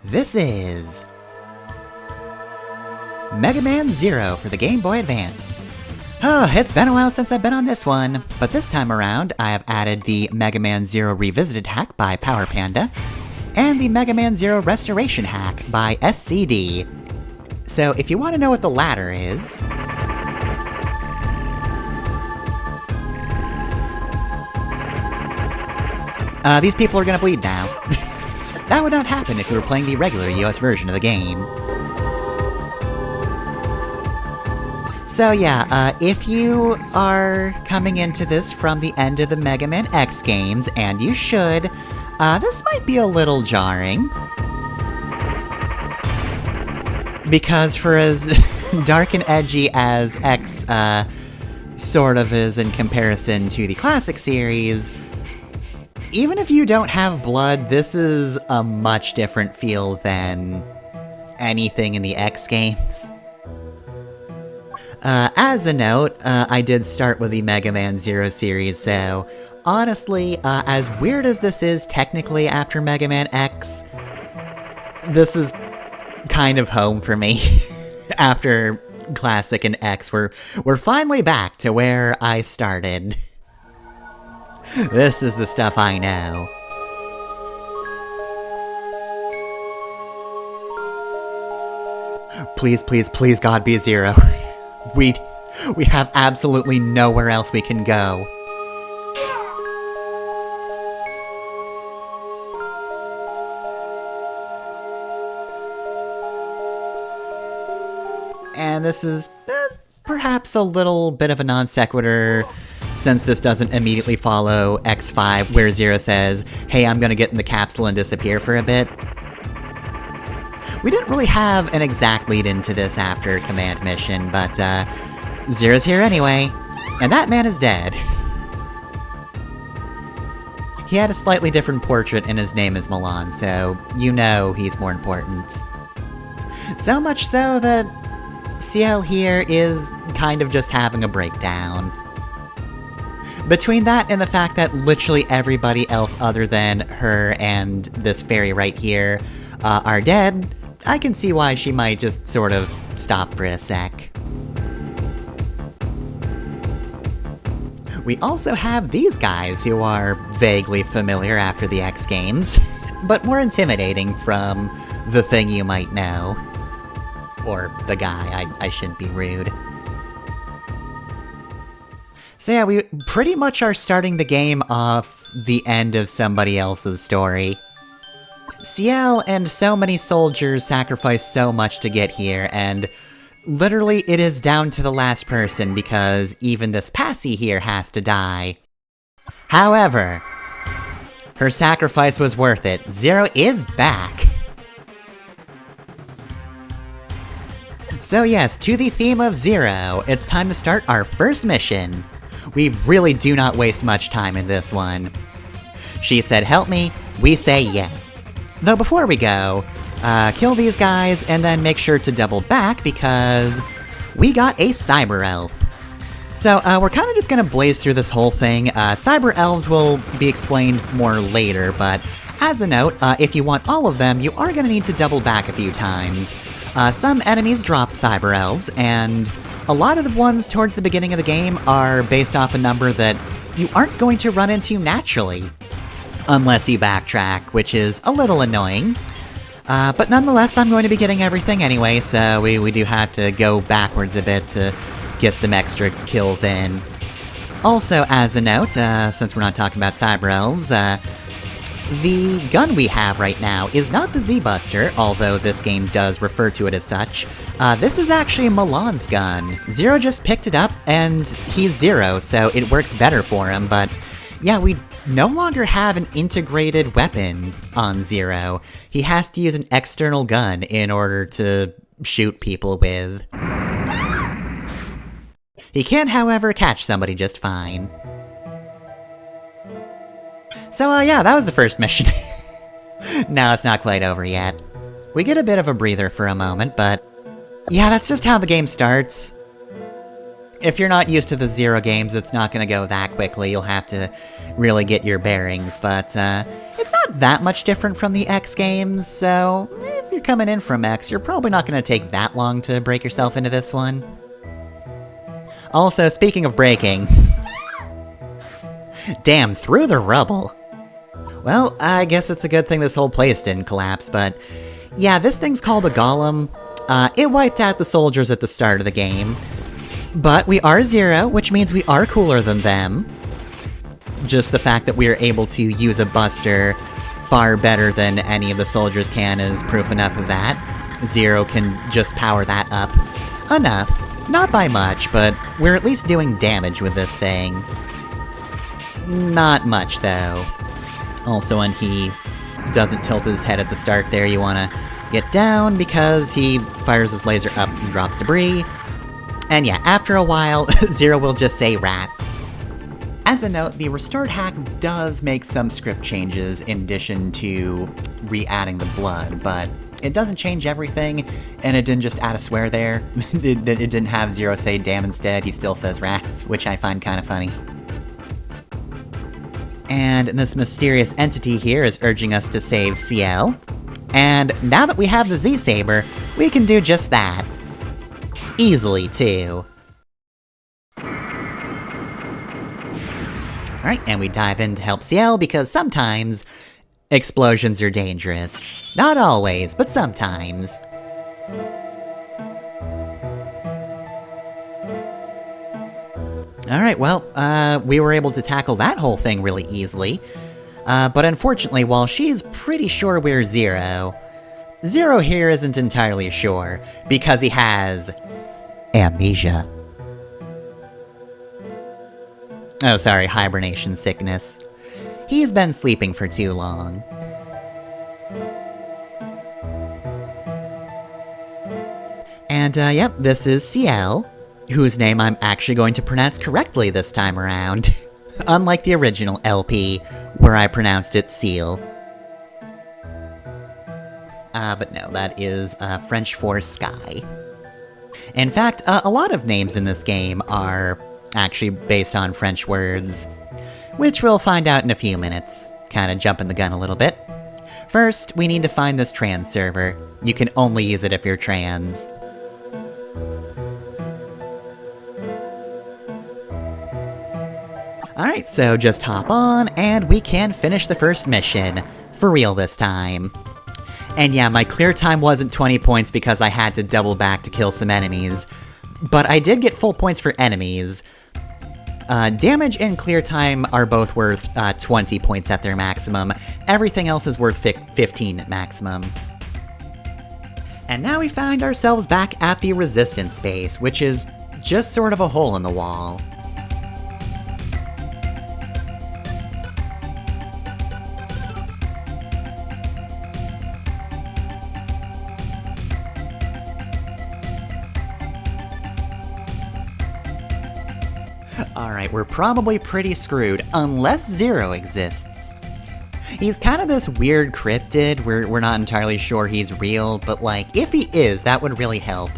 This is Mega Man Zero for the Game Boy Advance. Oh, it's been a while since I've been on this one, but this time around I have added the Mega Man Zero Revisited hack by Power Panda, and the Mega Man Zero Restoration hack by SCD. So if you want to know what the latter is... these people are gonna bleed now. That would not happen if you were playing the regular US version of the game. So yeah, if you are coming into this from the end of the Mega Man X games, and you should, this might be a little jarring. Because for as dark and edgy as X, sort of is in comparison to the classic series, even if you don't have blood, this is a much different feel than anything in the X games. As a note, I did start with the Mega Man Zero series, so honestly, as weird as this is technically after Mega Man X, this is kind of home for me. After Classic and X, we're finally back to where I started. This is the stuff I know. Please, please, please, God, be Zero. We have absolutely nowhere else we can go. And this is perhaps a little bit of a non sequitur, since this doesn't immediately follow X5, where Zero says, hey, I'm gonna get in the capsule and disappear for a bit. We didn't really have an exact lead into this after Command Mission, but Zero's here anyway, and that man is dead. He had a slightly different portrait and his name is Milan, so you know he's more important. So much so that CL here is kind of just having a breakdown. Between that and the fact that literally everybody else other than her and this fairy right here are dead, I can see why she might just sort of stop for a sec. We also have these guys who are vaguely familiar after the X games, but more intimidating from the thing you might know. Or the guy, I shouldn't be rude. So yeah, we pretty much are starting the game off the end of somebody else's story. CL and so many soldiers sacrificed so much to get here, and literally it is down to the last person because even this Passy here has to die. However, her sacrifice was worth it. Zero is back. So yes, to the theme of Zero, it's time to start our first mission. We really do not waste much time in this one. She said help me, we say yes. Though before we go, kill these guys and then make sure to double back because we got a Cyber Elf. So we're kind of just gonna blaze through this whole thing. Cyber Elves will be explained more later, but as a note, if you want all of them, you are gonna need to double back a few times. Some enemies drop Cyber Elves, and a lot of the ones towards the beginning of the game are based off a number that you aren't going to run into naturally. Unless you backtrack, which is a little annoying. But nonetheless, I'm going to be getting everything anyway, so we do have to go backwards a bit to get some extra kills in. Also, as a note, since we're not talking about Cyber Elves, the gun we have right now is not the Z-Buster, although this game does refer to it as such. This is actually Milan's gun. Zero just picked it up, and he's Zero, so it works better for him, but yeah, we no longer have an integrated weapon on Zero. He has to use an external gun in order to shoot people with. He can, however, catch somebody just fine. So, yeah, that was the first mission. No, it's not quite over yet. We get a bit of a breather for a moment, but yeah, that's just how the game starts. if you're not used to the Zero games, it's not gonna go that quickly. You'll have to really get your bearings, but it's not that much different from the X games, so if you're coming in from X, you're probably not gonna take that long to break yourself into this one. Also, speaking of breaking... Damn, through the rubble! Well, I guess it's a good thing this whole place didn't collapse, but... Yeah, this thing's called a golem. It wiped out the soldiers at the start of the game. But we are Zero, which means we are cooler than them. Just the fact that we are able to use a buster far better than any of the soldiers can is proof enough of that. Zero can just power that up. Enough. Not by much, but we're at least doing damage with this thing. Not much, though. Also, when he doesn't tilt his head at the start there, you wanna get down, because he fires his laser up and drops debris. And yeah, after a while, Zero will just say rats. As a note, the restored hack does make some script changes in addition to re-adding the blood, but it doesn't change everything, and it didn't just add a swear there. It didn't have Zero say damn instead, he still says rats, which I find kind of funny. And this mysterious entity here is urging us to save CL. And now that we have the Z-Saber, we can do just that. Easily, too. Alright, and we dive in to help CL because sometimes explosions are dangerous. Not always, but sometimes. Alright, well, we were able to tackle that whole thing really easily. But unfortunately, while she's pretty sure we're Zero, Zero here isn't entirely sure, because he has... amnesia. Oh, sorry, hibernation sickness. He's been sleeping for too long. And, yep, this is CL, whose name I'm actually going to pronounce correctly this time around. Unlike the original LP, where I pronounced it Seal. But no, that is, French for sky. In fact, a lot of names in this game are actually based on French words, which we'll find out in a few minutes. Kinda jumping the gun a little bit. First, we need to find this trans server. You can only use it if you're trans. Alright, so just hop on, and we can finish the first mission. For real this time. And yeah, my clear time wasn't 20 points because I had to double back to kill some enemies. But I did get full points for enemies. Damage and clear time are both worth 20 points at their maximum. Everything else is worth 15 at maximum. And now we find ourselves back at the resistance base, which is just sort of a hole in the wall. Alright, we're probably pretty screwed, unless Zero exists. He's kind of this weird cryptid, we're not entirely sure he's real, but like, if he is, that would really help.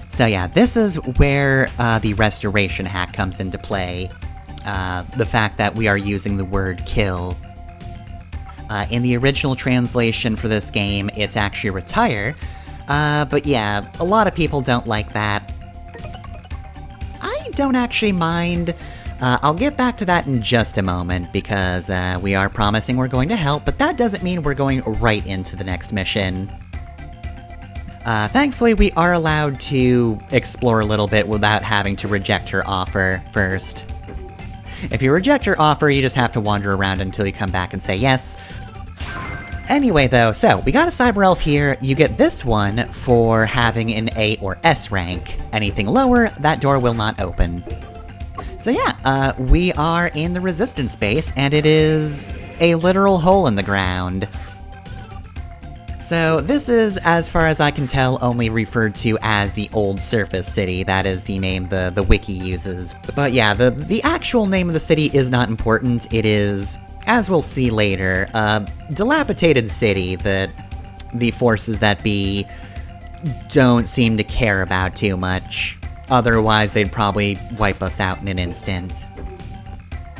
So yeah, this is where the restoration hack comes into play. The fact that we are using the word kill. In the original translation for this game, it's actually retire, but yeah, a lot of people don't like that. I don't actually mind. I'll get back to that in just a moment, because we are promising we're going to help, but that doesn't mean we're going right into the next mission. Thankfully, we are allowed to explore a little bit without having to reject her offer first. If you reject her offer, you just have to wander around until you come back and say yes. Anyway though, so, we got a Cyber Elf here. You get this one for having an A or S rank. Anything lower, that door will not open. So yeah, we are in the resistance base, and it is a literal hole in the ground. So this is, as far as I can tell, only referred to as the Old Surface City. That is the name the wiki uses. But yeah, the actual name of the city is not important. It is, as we'll see later, a dilapidated city that the forces that be don't seem to care about too much. Otherwise, they'd probably wipe us out in an instant.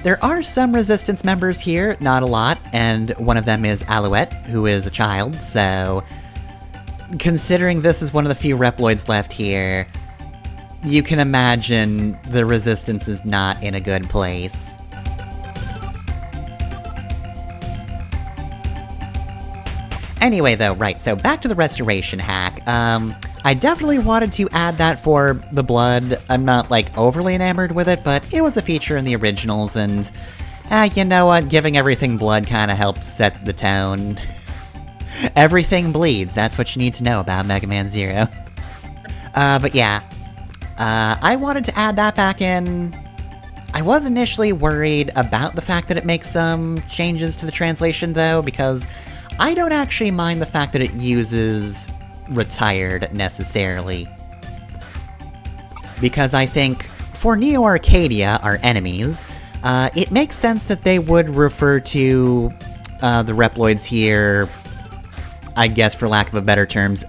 There are some Resistance members here, not a lot, and one of them is Alouette, who is a child, so considering this is one of the few Reploids left here, you can imagine the Resistance is not in a good place. Anyway though, right, so back to the restoration hack. I definitely wanted to add that for the blood. I'm not, like, overly enamored with it, but it was a feature in the originals, and, you know what, giving everything blood kinda helps set the tone. Everything bleeds, that's what you need to know about Mega Man Zero. But yeah, I wanted to add that back in. I was initially worried about the fact that it makes some changes to the translation, though, because I don't actually mind the fact that it uses retired, necessarily. Because I think, for Neo Arcadia, our enemies, it makes sense that they would refer to the Reploids here, I guess for lack of a better terms,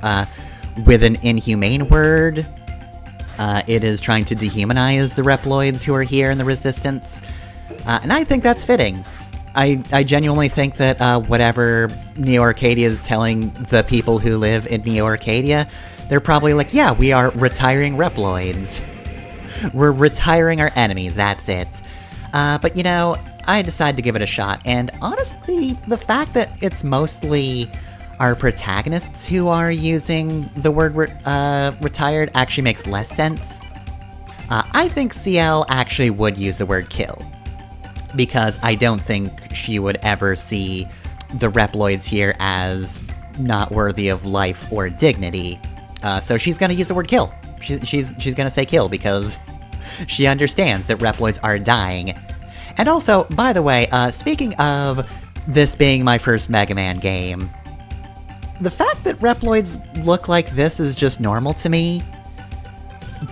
with an inhumane word. It is trying to dehumanize the Reploids who are here in the Resistance, and I think that's fitting. I genuinely think that whatever Neo Arcadia is telling the people who live in Neo Arcadia, they're probably like, yeah, we are retiring Reploids. We're retiring our enemies, that's it. But you know, I decided to give it a shot, and honestly, the fact that it's mostly our protagonists who are using the word retired actually makes less sense. I think CL actually would use the word kill, because I don't think she would ever see the Reploids here as not worthy of life or dignity. So she's gonna use the word kill. She's gonna say kill, because she understands that Reploids are dying. And also, by the way, speaking of this being my first Mega Man game, the fact that Reploids look like this is just normal to me.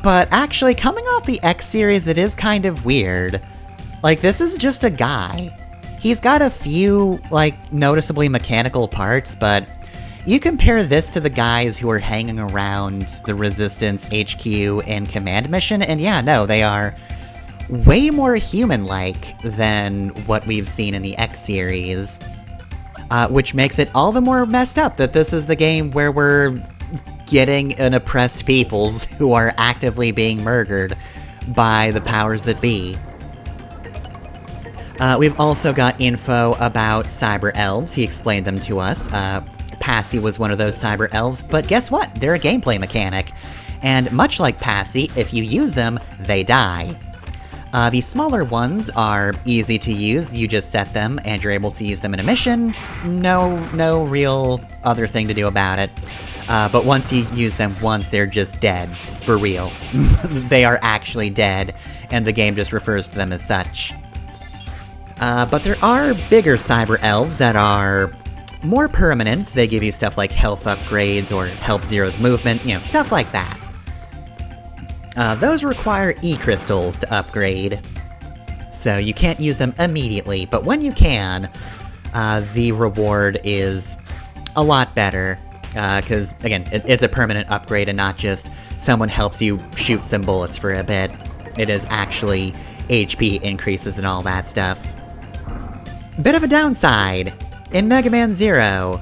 But actually, coming off the X series, it is kind of weird. Like, this is just a guy. He's got a few, like, noticeably mechanical parts, but you compare this to the guys who are hanging around the Resistance HQ in Command Mission, and yeah, no, they are way more human-like than what we've seen in the X series. Which makes it all the more messed up that this is the game where we're getting an oppressed peoples who are actively being murdered by the powers that be. We've also got info about Cyber Elves. He explained them to us. Passy was one of those Cyber Elves, but guess what? They're a gameplay mechanic. And much like Passy, if you use them, they die. The smaller ones are easy to use. You just set them, and you're able to use them in a mission. No real other thing to do about it. But once you use them once, they're just dead. For real. They are actually dead, and the game just refers to them as such. But there are bigger Cyber Elves that are more permanent. They give you stuff like health upgrades or help Zero's movement, you know, stuff like that. Those require E-crystals to upgrade, so you can't use them immediately, but when you can, the reward is a lot better, because, again, it's a permanent upgrade and not just someone helps you shoot some bullets for a bit. It is actually HP increases and all that stuff. Bit of a downside. In Mega Man Zero,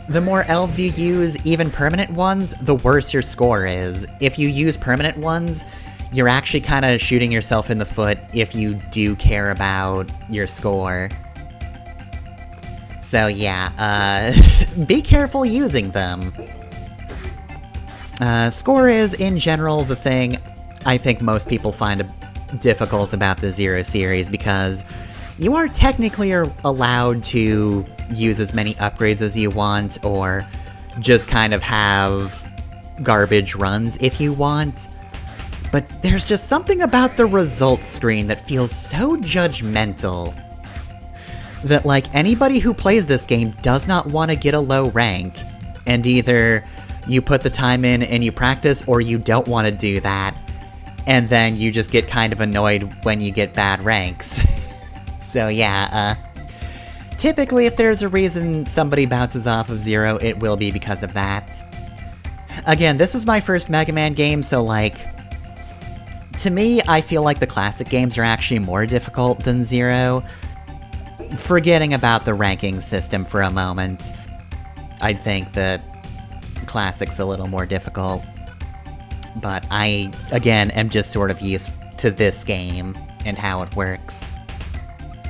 the more elves you use, even permanent ones, the worse your score is. If you use permanent ones, you're actually kind of shooting yourself in the foot if you do care about your score. So yeah, be careful using them. Score is, in general, the thing I think most people find difficult about the Zero series, because you are technically allowed to use as many upgrades as you want, or just kind of have garbage runs if you want. But there's just something about the results screen that feels so judgmental. That, like, anybody who plays this game does not want to get a low rank. and either you put the time in and you practice, or you don't want to do that, and then you just get kind of annoyed when you get bad ranks. So yeah, typically if there's a reason somebody bounces off of Zero, it will be because of that. Again, this is my first Mega Man game, so like, to me, I feel like the classic games are actually more difficult than Zero. Forgetting about the ranking system for a moment, I think that Classic's a little more difficult. But I, again, am just sort of used to this game and how it works.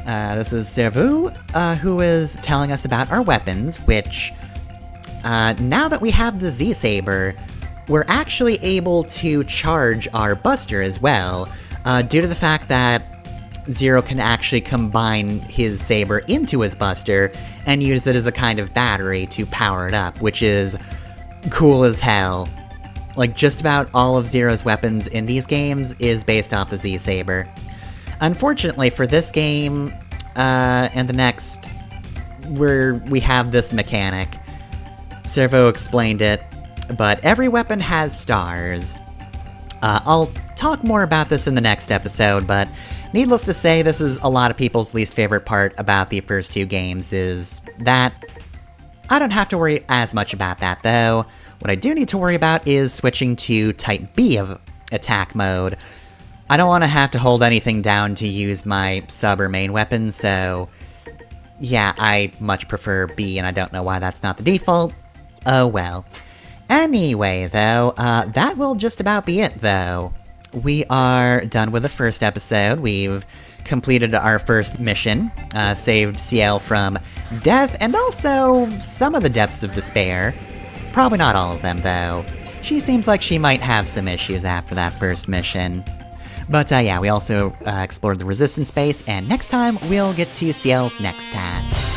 This is Servu, who is telling us about our weapons, which, now that we have the Z-Saber, we're actually able to charge our Buster as well, due to the fact that Zero can actually combine his Saber into his Buster and use it as a kind of battery to power it up, which is cool as hell. Like, just about all of Zero's weapons in these games is based off the Z-Saber. Unfortunately for this game, and the next, we have this mechanic. Servo explained it, but every weapon has stars. I'll talk more about this in the next episode, but needless to say, this is a lot of people's least favorite part about the first two games, is that I don't have to worry as much about that, though. What I do need to worry about is switching to Type B of attack mode. I don't want to have to hold anything down to use my sub or main weapon, so yeah, I much prefer B, and I don't know why that's not the default. Oh well. Anyway, though, that will just about be it, though. We are done with the first episode. We've completed our first mission, saved Ciel from death, and also some of the depths of despair. Probably not all of them, though. She seems like she might have some issues after that first mission. But yeah, we also explored the resistance base, and next time we'll get to Ciel's next task.